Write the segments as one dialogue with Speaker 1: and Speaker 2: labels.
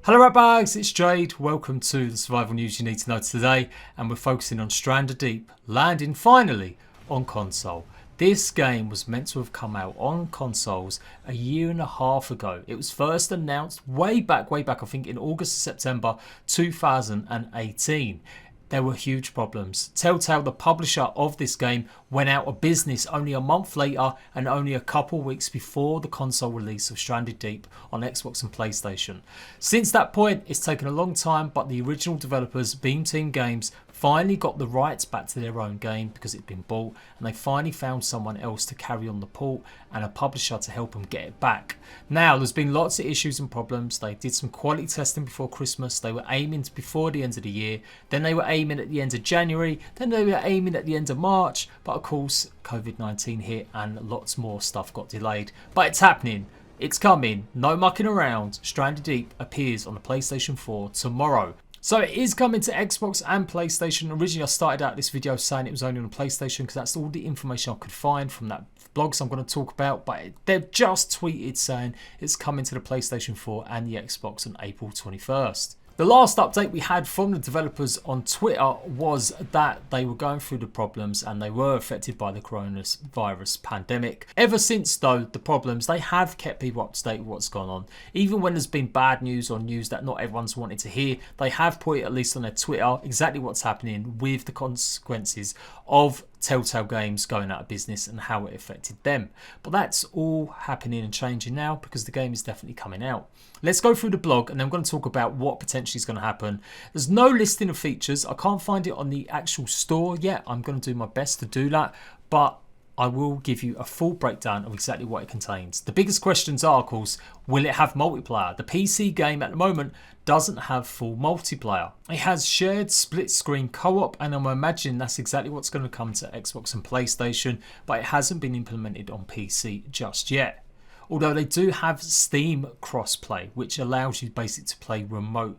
Speaker 1: Hello ratbags, it's Jade. Welcome to the survival news you need to know today, and we're focusing on Stranded Deep landing finally on console. This game was meant to have come out on consoles a year and a half ago. It was first announced way back, I think in August or September 2018. There were huge problems. Telltale, the publisher of this game, went out of business only a month later and only a couple weeks before the console release of Stranded Deep on Xbox and PlayStation. Since that point, it's taken a long time, but the original developers, Beam Team Games, finally got the rights back to their own game because it'd been bought, and they finally found someone else to carry on the port and a publisher to help them get it back. Now, there's been lots of issues and problems. They did some quality testing before Christmas. They were aiming before the end of the year. Then they were aiming at the end of January. Then they were aiming at the end of March. But of course, COVID-19 hit and lots more stuff got delayed. But it's happening. It's coming. No mucking around. Stranded Deep appears on the PlayStation 4 tomorrow. So it is coming to Xbox and PlayStation. Originally I started out this video saying it was only on PlayStation because that's all the information I could find from that blogs I'm going to talk about, but they've just tweeted saying it's coming to the PlayStation 4 and the Xbox on April 21st. The last update we had from the developers on Twitter was that they were going through the problems and they were affected by the coronavirus pandemic. Ever since though, the problems, they have kept people up to date with what's gone on. Even when there's been bad news or news that not everyone's wanted to hear, they have put it at least on their Twitter exactly what's happening with the consequences of Telltale Games going out of business and how it affected them. But that's all happening and changing now because the game is definitely coming out. Let's go through the blog and then I'm going to talk about what potentially is going to happen. There's no listing of features. I can't find it on the actual store yet. I'm going to do my best to do that, but I will give you a full breakdown of exactly what it contains. The biggest questions are, of course, will it have multiplayer? The PC game at the moment doesn't have full multiplayer. It has shared split screen co-op, and I'm imagining that's exactly what's going to come to Xbox and PlayStation, but it hasn't been implemented on PC just yet. Although they do have Steam crossplay, which allows you basically to play remote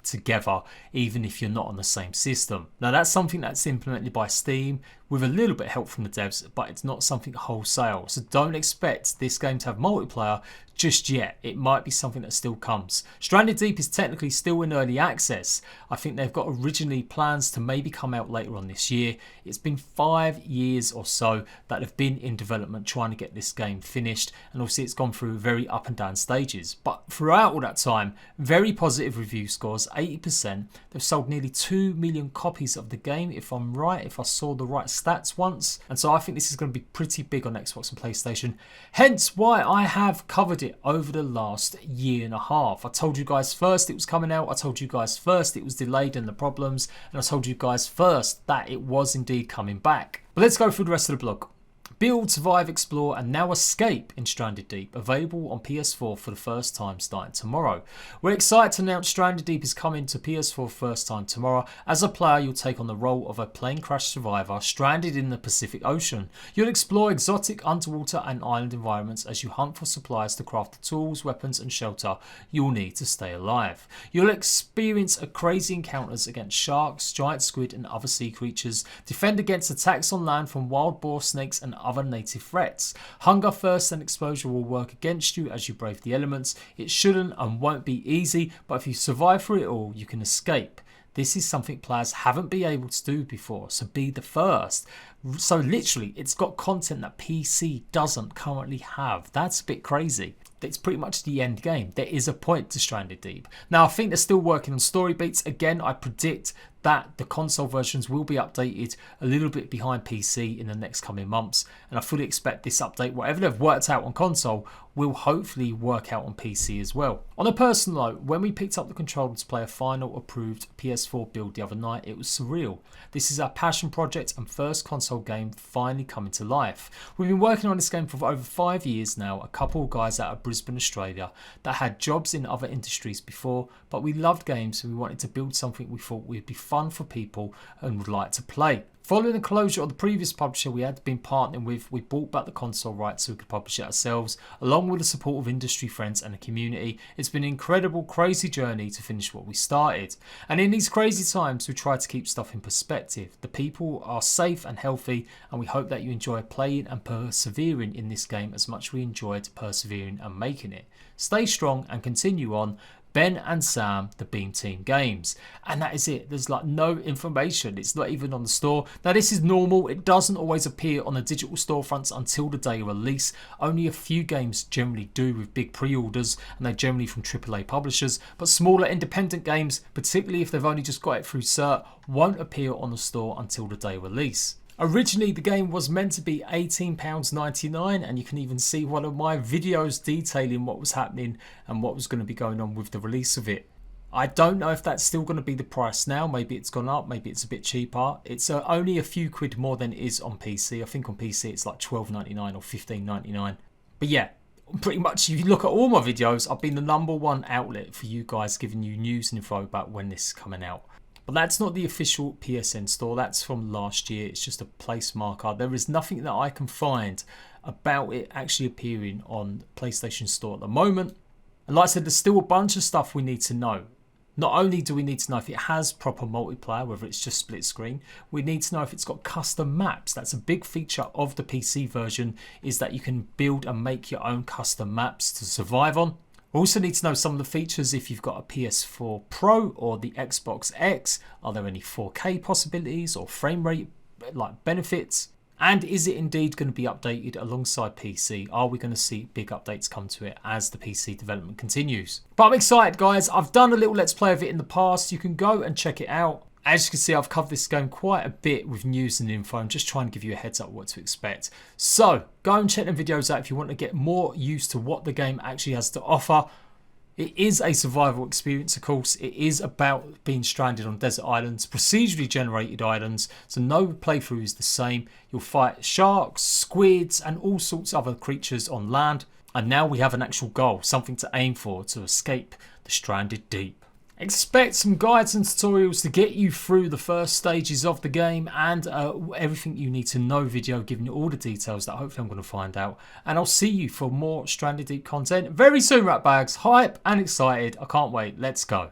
Speaker 1: together even if you're not on the same system. Now that's something that's implemented by Steam with a little bit of help from the devs, but it's not something wholesale. So don't expect this game to have multiplayer just yet. It might be something that still comes. Stranded Deep is technically still in early access. I think they've got originally plans to maybe come out later on this year. It's been 5 years or so that have been in development trying to get this game finished, and obviously it's gone through very up and down stages. But throughout all that time, very positive review scores, 80%. They've sold nearly 2 million copies of the game, if I'm right, if I saw the right stats once. And so I think this is going to be pretty big on Xbox and PlayStation. Hence why I have covered it over the last year and a half. I told you guys first it was coming out. I told you guys first it was delayed and the problems. And I told you guys first that it was indeed coming back. But let's go through the rest of the blog. Build, survive, explore and now escape in Stranded Deep, available on PS4 for the first time starting tomorrow. We're excited to announce Stranded Deep is coming to PS4 first time tomorrow. As a player, you'll take on the role of a plane crash survivor stranded in the Pacific Ocean. You'll explore exotic underwater and island environments as you hunt for supplies to craft the tools, weapons and shelter you'll need to stay alive. You'll experience crazy encounters against sharks, giant squid and other sea creatures, defend against attacks on land from wild boar, snakes and other native threats. Hunger, thirst and exposure will work against you as you brave the elements. It shouldn't and won't be easy, but if you survive through it all, you can escape. This is something players haven't been able to do before, so be the first. So literally, it's got content that PC doesn't currently have. That's a bit crazy. It's pretty much the end game. There is a point to Stranded Deep. Now, I think they're still working on story beats. Again, I predict that the console versions will be updated a little bit behind PC in the next coming months, and I fully expect this update, whatever they've worked out on console, will hopefully work out on PC as well. On a personal note, when we picked up the controller to play a final approved PS4 build the other night, it was surreal. This is our passion project and first console game finally coming to life. We've been working on this game for over 5 years now, a couple of guys out of Brisbane, Australia that had jobs in other industries before, but we loved games and we wanted to build something we thought would be fun for people and would like to play. Following the closure of the previous publisher we had been partnering with, we bought back the console rights so we could publish it ourselves, along with the support of industry friends and the community. It's been an incredible, crazy journey to finish what we started. And in these crazy times, we try to keep stuff in perspective. The people are safe and healthy, and we hope that you enjoy playing and persevering in this game as much as we enjoyed persevering and making it. Stay strong and continue on. Ben and Sam, the Beam Team Games. And that is it. There's like no information. It's not even on the store. Now this is normal. It doesn't always appear on the digital storefronts until the day of release. Only a few games generally do with big pre-orders, and they're generally from AAA publishers. But smaller independent games, particularly if they've only just got it through cert, won't appear on the store until the day of release. Originally the game was meant to be £18.99, and you can even see one of my videos detailing what was happening and what was going to be going on with the release of it. I don't know if that's still going to be the price now. Maybe it's gone up, maybe it's a bit cheaper. It's only a few quid more than it is on PC. I think on PC it's like £12.99 or £15.99. But yeah, pretty much if you look at all my videos, I've been the #1 outlet for you guys, giving you news and info about when this is coming out. But that's not the official PSN store. That's from last year. It's just a place marker. There is nothing that I can find about it actually appearing on the PlayStation Store at the moment. And like I said, there's still a bunch of stuff we need to know. Not only do we need to know if it has proper multiplayer, whether it's just split screen, we need to know if it's got custom maps. That's a big feature of the PC version, is that you can build and make your own custom maps to survive on. We also need to know some of the features if you've got a PS4 Pro or the Xbox X. Are there any 4K possibilities or frame rate like benefits? And is it indeed going to be updated alongside PC? Are we going to see big updates come to it as the PC development continues? But I'm excited, guys. I've done a little Let's Play of it in the past. You can go and check it out. As you can see, I've covered this game quite a bit with news and info. I'm just trying to give you a heads up what to expect. So go and check them videos out if you want to get more used to what the game actually has to offer. It is a survival experience, of course. It is about being stranded on desert islands, procedurally generated islands, so no playthrough is the same. You'll fight sharks, squids, and all sorts of other creatures on land. And now we have an actual goal, something to aim for, to escape the stranded deep. Expect some guides and tutorials to get you through the first stages of the game, and everything you need to know video giving you all the details that hopefully I'm going to find out. And I'll see you for more Stranded Deep content very soon, rat bags. Hype and excited. I can't wait. Let's go.